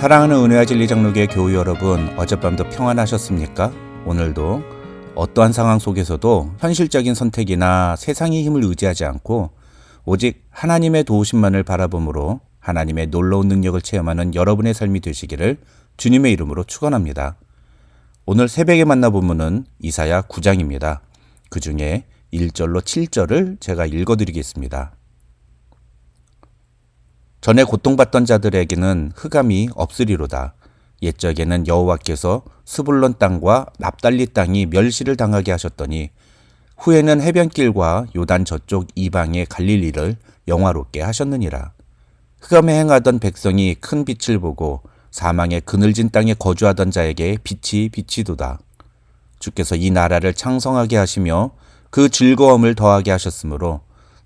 사랑하는 은혜와 진리 장로교회 교우 여러분, 어젯밤도 평안하셨습니까? 오늘도 어떠한 상황 속에서도 현실적인 선택이나 세상의 힘을 의지하지 않고 오직 하나님의 도우심만을 바라봄으로 하나님의 놀라운 능력을 체험하는 여러분의 삶이 되시기를 주님의 이름으로 축원합니다. 오늘 새벽에 만나 본문은 이사야 9장입니다. 그 중에 1절로 7절을 제가 읽어드리겠습니다. 전에 고통받던 자들에게는 흑암이 없으리로다. 옛적에는 여호와께서 스불론 땅과 납달리 땅이 멸시를 당하게 하셨더니 후에는 해변길과 요단 저쪽 이방의 갈릴리를 영화롭게 하셨느니라. 흑암에 행하던 백성이 큰 빛을 보고 사망의 그늘진 땅에 거주하던 자에게 빛이 비치도다. 주께서 이 나라를 창성하게 하시며 그 즐거움을 더하게 하셨으므로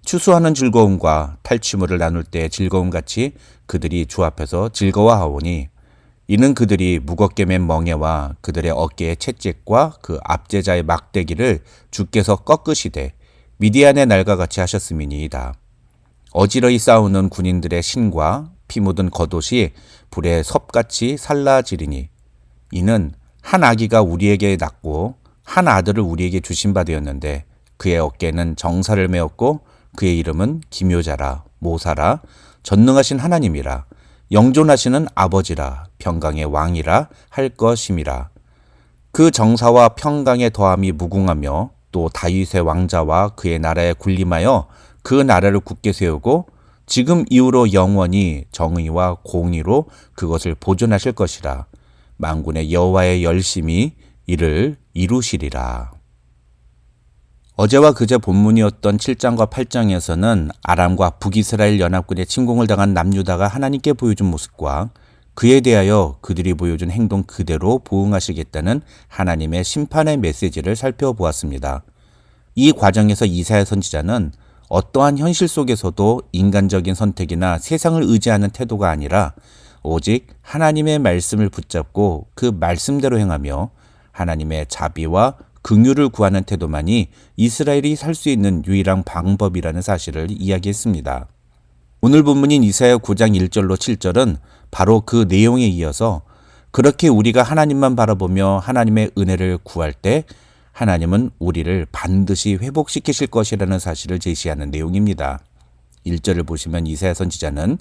추수하는 즐거움과 탈취물을 나눌 때의 즐거움같이 그들이 주 앞에서 즐거워하오니 이는 그들이 무겁게 맨 멍에와 그들의 어깨의 채찍과 그 압제자의 막대기를 주께서 꺾으시되 미디안의 날과 같이 하셨음이니이다. 어지러이 싸우는 군인들의 신과 피 묻은 겉옷이 불에 섭같이 살라지리니 이는 한 아기가 우리에게 낳고 한 아들을 우리에게 주신 바 되었는데 그의 어깨에는 정사를 메었고 그의 이름은 기묘자라 모사라 전능하신 하나님이라 영존하시는 아버지라 평강의 왕이라 할 것임이라. 그 정사와 평강의 더함이 무궁하며 또 다윗의 왕자와 그의 나라에 군림하여 그 나라를 굳게 세우고 지금 이후로 영원히 정의와 공의로 그것을 보존하실 것이라. 만군의 여호와의 열심히 이를 이루시리라. 어제와 그제 본문이었던 7장과 8장에서는 아람과 북이스라엘 연합군의 침공을 당한 남유다가 하나님께 보여준 모습과 그에 대하여 그들이 보여준 행동 그대로 보응하시겠다는 하나님의 심판의 메시지를 살펴보았습니다. 이 과정에서 이사야 선지자는 어떠한 현실 속에서도 인간적인 선택이나 세상을 의지하는 태도가 아니라 오직 하나님의 말씀을 붙잡고 그 말씀대로 행하며 하나님의 자비와 긍휼을 구하는 태도만이 이스라엘이 살 수 있는 유일한 방법이라는 사실을 이야기했습니다. 오늘 본문인 이사야 9장 1절로 7절은 바로 그 내용에 이어서 그렇게 우리가 하나님만 바라보며 하나님의 은혜를 구할 때 하나님은 우리를 반드시 회복시키실 것이라는 사실을 제시하는 내용입니다. 1절을 보시면 이사야 선지자는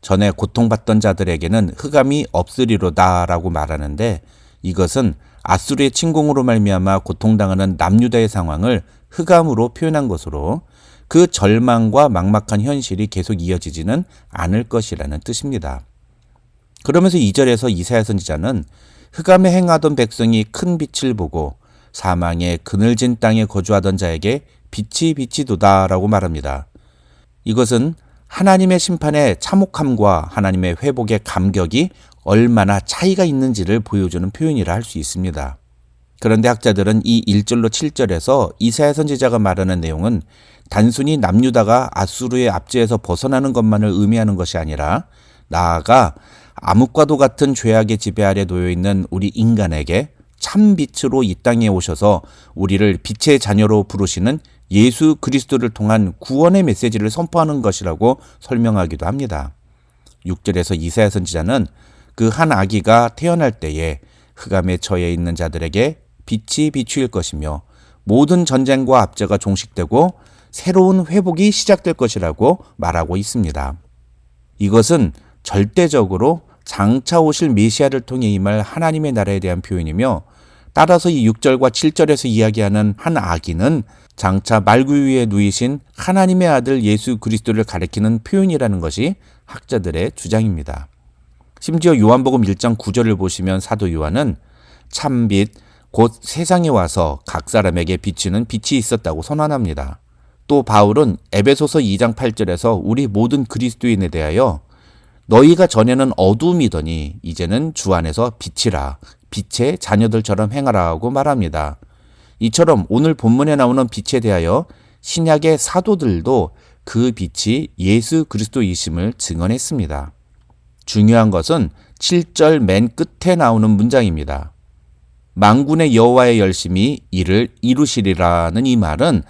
전에 고통받던 자들에게는 흑암이 없으리로다 라고 말하는데 이것은 아수르의 침공으로 말미암아 고통당하는 남유다의 상황을 흑암으로 표현한 것으로 그 절망과 막막한 현실이 계속 이어지지는 않을 것이라는 뜻입니다. 그러면서 2절에서 이사야 선지자는 흑암에 행하던 백성이 큰 빛을 보고 사망의 그늘진 땅에 거주하던 자에게 빛이 비치도다 라고 말합니다. 이것은 하나님의 심판의 참혹함과 하나님의 회복의 감격이 얼마나 차이가 있는지를 보여주는 표현이라 할 수 있습니다. 그런데 학자들은 이 1절로 7절에서 이사야 선지자가 말하는 내용은 단순히 남유다가 아수르의 압제에서 벗어나는 것만을 의미하는 것이 아니라 나아가 암흑과도 같은 죄악의 지배 아래 놓여있는 우리 인간에게 참 빛으로 이 땅에 오셔서 우리를 빛의 자녀로 부르시는 예수 그리스도를 통한 구원의 메시지를 선포하는 것이라고 설명하기도 합니다. 6절에서 이사야 선지자는 그 한 아기가 태어날 때에 흑암에 처해 있는 자들에게 빛이 비추일 것이며 모든 전쟁과 압제가 종식되고 새로운 회복이 시작될 것이라고 말하고 있습니다. 이것은 절대적으로 장차 오실 메시아를 통해 임할 하나님의 나라에 대한 표현이며 따라서 이 6절과 7절에서 이야기하는 한 아기는 장차 말구 위에 누이신 하나님의 아들 예수 그리스도를 가리키는 표현이라는 것이 학자들의 주장입니다. 심지어 요한복음 1장 9절을 보시면 사도 요한은 참빛 곧 세상에 와서 각 사람에게 비치는 빛이 있었다고 선언합니다. 또 바울은 에베소서 2장 8절에서 우리 모든 그리스도인에 대하여 너희가 전에는 어두움이더니 이제는 주 안에서 빛이라 빛의 자녀들처럼 행하라 하고 말합니다. 이처럼 오늘 본문에 나오는 빛에 대하여 신약의 사도들도 그 빛이 예수 그리스도이심을 증언했습니다. 중요한 것은 7절 맨 끝에 나오는 문장입니다. 만군의 여호와의 열심히 이를 이루시리라는 이 말은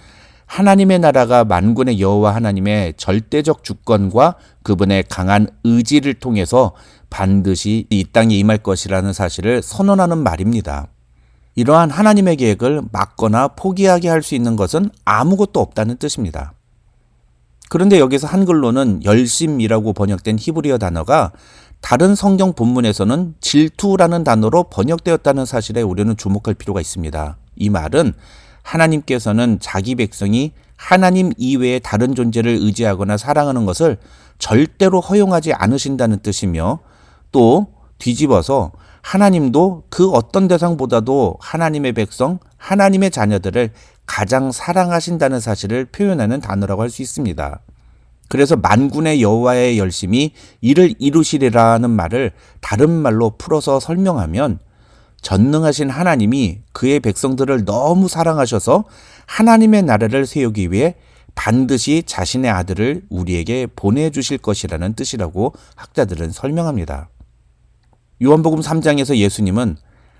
하나님의 나라가 만군의 여호와 하나님의 절대적 주권과 그분의 강한 의지를 통해서 반드시 이 땅에 임할 것이라는 사실을 선언하는 말입니다. 이러한 하나님의 계획을 막거나 포기하게 할 수 있는 것은 아무것도 없다는 뜻입니다. 그런데 여기서 한글로는 열심이라고 번역된 히브리어 단어가 다른 성경 본문에서는 질투라는 단어로 번역되었다는 사실에 우리는 주목할 필요가 있습니다. 이 말은 하나님께서는 자기 백성이 하나님 이외의 다른 존재를 의지하거나 사랑하는 것을 절대로 허용하지 않으신다는 뜻이며, 또 뒤집어서 하나님도 그 어떤 대상보다도 하나님의 백성, 하나님의 자녀들을 가장 사랑하신다는 사실을 표현하는 단어라고 할 수 있습니다. 그래서 만군의 여호와의 열심이 이를 이루시리라는 말을 다른 말로 풀어서 설명하면, 전능하신 하나님이 그의 백성들을 너무 사랑하셔서 하나님의 나라를 세우기 위해 반드시 자신의 아들을 우리에게 보내주실 것이라는 뜻이라고 학자들은 설명합니다. 요한복음 3장에서 예수님은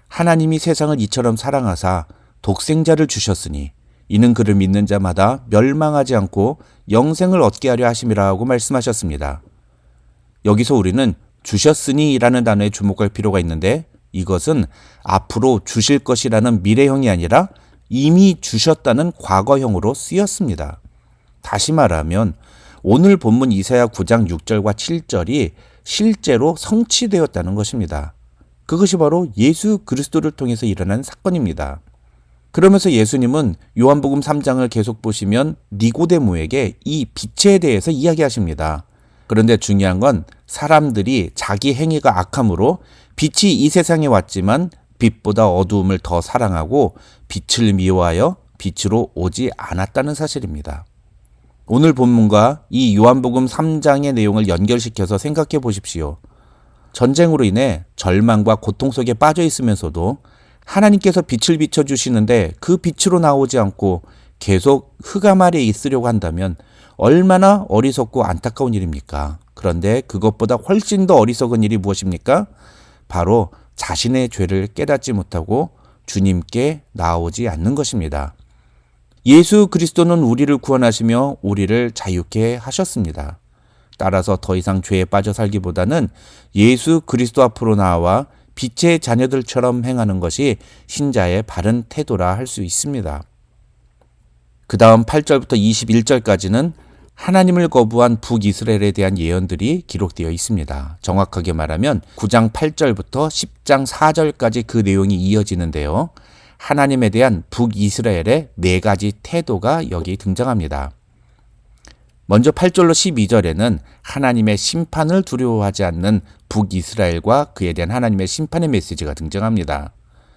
하나님이 세상을 이처럼 사랑하사 독생자를 주셨으니 이는 그를 믿는 자마다 멸망하지 않고 영생을 얻게 하려 하심이라고 말씀하셨습니다. 여기서 우리는 주셨으니라는 단어에 주목할 필요가 있는데, 이것은 앞으로 주실 것이라는 미래형이 아니라 이미 주셨다는 과거형으로 쓰였습니다. 다시 말하면 오늘 본문 이사야 9장 6절과 7절이 실제로 성취되었다는 것입니다. 그것이 바로 예수 그리스도를 통해서 일어난 사건입니다. 그러면서 예수님은 요한복음 3장을 계속 보시면 니고데모에게 이 빛에 대해서 이야기하십니다. 그런데 중요한 건 사람들이 자기 행위가 악함으로 빛이 이 세상에 왔지만 빛보다 어두움을 더 사랑하고 빛을 미워하여 빛으로 오지 않았다는 사실입니다. 오늘 본문과 이 요한복음 3장의 내용을 연결시켜서 생각해 보십시오. 전쟁으로 인해 절망과 고통 속에 빠져 있으면서도 하나님께서 빛을 비춰주시는데 그 빛으로 나오지 않고 계속 흑암 아래에 있으려고 한다면 얼마나 어리석고 안타까운 일입니까? 그런데 그것보다 훨씬 더 어리석은 일이 무엇입니까? 바로 자신의 죄를 깨닫지 못하고 주님께 나오지 않는 것입니다. 예수 그리스도는 우리를 구원하시며 우리를 자유케 하셨습니다. 따라서 더 이상 죄에 빠져 살기보다는 예수 그리스도 앞으로 나와 빛의 자녀들처럼 행하는 것이 신자의 바른 태도라 할 수 있습니다. 그 다음 8절부터 21절까지는 하나님을 거부한 북이스라엘에 대한 예언들이 기록되어 있습니다. 정확하게 말하면 9장 8절부터 10장 4절까지 그 내용이 이어지는데요. 하나님에 대한 북이스라엘의 4가지 태도가 여기 등장합니다. 먼저 8절로 12절에는 하나님의 심판을 두려워하지 않는 북이스라엘과 그에 대한 하나님의 심판의 메시지가 등장합니다.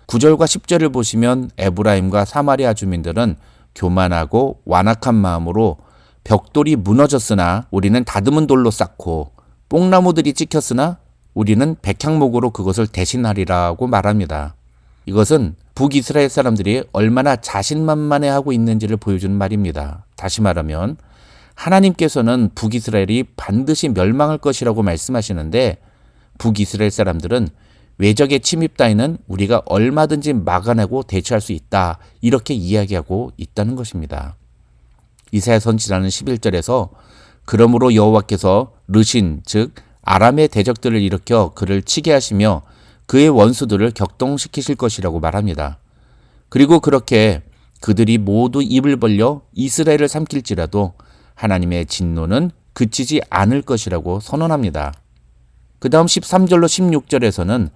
9절과 10절을 보시면 에브라임과 사마리아 주민들은 교만하고 완악한 마음으로 벽돌이 무너졌으나 우리는 다듬은 돌로 쌓고 뽕나무들이 찍혔으나 우리는 백향목으로 그것을 대신하리라고 말합니다. 이것은 북이스라엘 사람들이 얼마나 자신만만해하고 있는지를 보여주는 말입니다. 다시 말하면 하나님께서는 북이스라엘이 반드시 멸망할 것이라고 말씀하시는데 북이스라엘 사람들은 외적의 침입 따위는 우리가 얼마든지 막아내고 대처할 수 있다, 이렇게 이야기하고 있다는 것입니다. 이사야 선지자는 11절에서 그러므로 여호와께서 르신 즉 아람의 대적들을 일으켜 그를 치게 하시며 그의 원수들을 격동시키실 것이라고 말합니다. 그리고 그렇게 그들이 모두 입을 벌려 이스라엘을 삼킬지라도 하나님의 진노는 그치지 않을 것이라고 선언합니다. 그 다음 13절로 16절에서는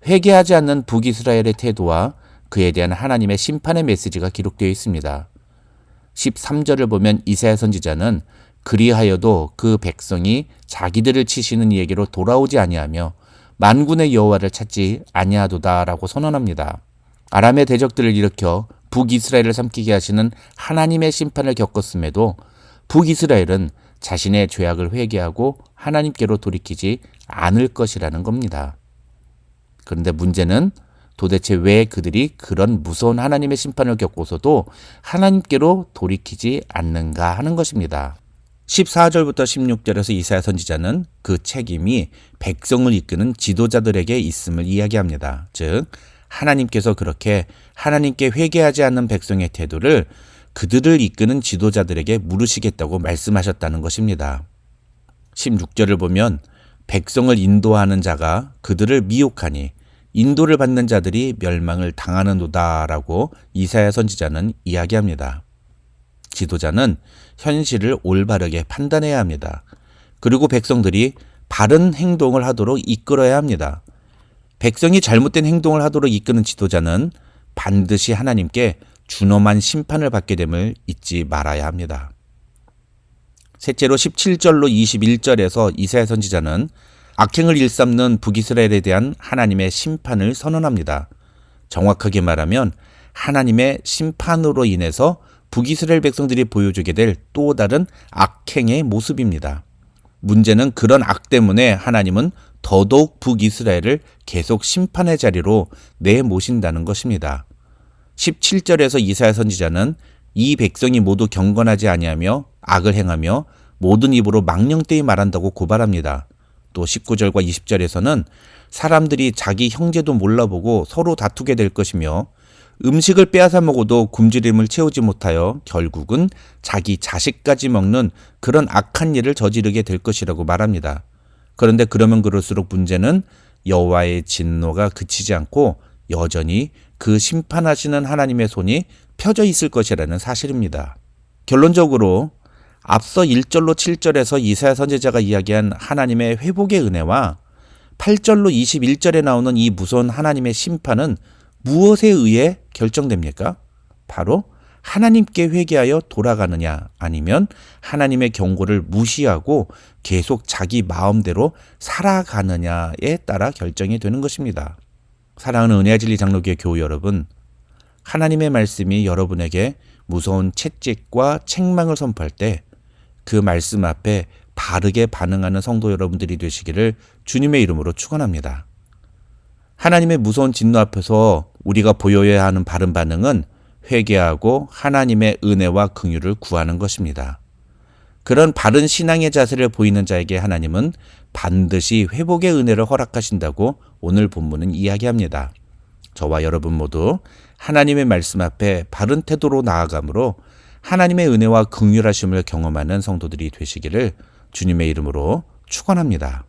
회개하지 않는 북이스라엘의 태도와 그에 대한 하나님의 심판의 메시지가 기록되어 있습니다. 13절을 보면 이사야 선지자는 그리하여도 그 백성이 자기들을 치시는 이에게로 돌아오지 아니하며 만군의 여호와를 찾지 아니하도다라고 선언합니다. 아람의 대적들을 일으켜 북이스라엘을 삼키게 하시는 하나님의 심판을 겪었음에도 북이스라엘은 자신의 죄악을 회개하고 하나님께로 돌이키지 않을 것이라는 겁니다. 그런데 문제는 도대체 왜 그들이 그런 무서운 하나님의 심판을 겪고서도 하나님께로 돌이키지 않는가 하는 것입니다. 14절부터 16절에서 이사야 선지자는 그 책임이 백성을 이끄는 지도자들에게 있음을 이야기합니다. 즉 하나님께서 그렇게 하나님께 회개하지 않는 백성의 태도를 그들을 이끄는 지도자들에게 물으시겠다고 말씀하셨다는 것입니다. 16절을 보면 백성을 인도하는 자가 그들을 미혹하니 인도를 받는 자들이 멸망을 당하는도다라고 이사야 선지자는 이야기합니다. 지도자는 현실을 올바르게 판단해야 합니다. 그리고 백성들이 바른 행동을 하도록 이끌어야 합니다. 백성이 잘못된 행동을 하도록 이끄는 지도자는 반드시 하나님께 준엄한 심판을 받게 됨을 잊지 말아야 합니다. 셋째로 17절로 21절에서 이사야 선지자는 악행을 일삼는 북이스라엘에 대한 하나님의 심판을 선언합니다. 정확하게 말하면 하나님의 심판으로 인해서 북이스라엘 백성들이 보여주게 될 또 다른 악행의 모습입니다. 문제는 그런 악 때문에 하나님은 더더욱 북이스라엘을 계속 심판의 자리로 내모신다는 것입니다. 17절에서 이사야 선지자는 이 백성이 모두 경건하지 아니하며 악을 행하며 모든 입으로 망령되이 말한다고 고발합니다. 또 19절과 20절에서는 사람들이 자기 형제도 몰라보고 서로 다투게 될 것이며 음식을 빼앗아 먹어도 굶주림을 채우지 못하여 결국은 자기 자식까지 먹는 그런 악한 일을 저지르게 될 것이라고 말합니다. 그런데 그러면 그럴수록 문제는 여호와의 진노가 그치지 않고 여전히 그 심판하시는 하나님의 손이 펴져 있을 것이라는 사실입니다. 결론적으로 앞서 1절로 7절에서 이사야 선지자가 이야기한 하나님의 회복의 은혜와 8절로 21절에 나오는 이 무서운 하나님의 심판은 무엇에 의해 결정됩니까? 바로 하나님께 회개하여 돌아가느냐 아니면 하나님의 경고를 무시하고 계속 자기 마음대로 살아가느냐에 따라 결정이 되는 것입니다. 사랑하는 은혜의 진리 장로교회 교우 여러분, 하나님의 말씀이 여러분에게 무서운 채찍과 책망을 선포할 때 그 말씀 앞에 바르게 반응하는 성도 여러분들이 되시기를 주님의 이름으로 축원합니다. 하나님의 무서운 진노 앞에서 우리가 보여야 하는 바른 반응은 회개하고 하나님의 은혜와 긍휼을 구하는 것입니다. 그런 바른 신앙의 자세를 보이는 자에게 하나님은 반드시 회복의 은혜를 허락하신다고 오늘 본문은 이야기합니다. 저와 여러분 모두 하나님의 말씀 앞에 바른 태도로 나아감으로 하나님의 은혜와 긍휼하심을 경험하는 성도들이 되시기를 주님의 이름으로 축원합니다.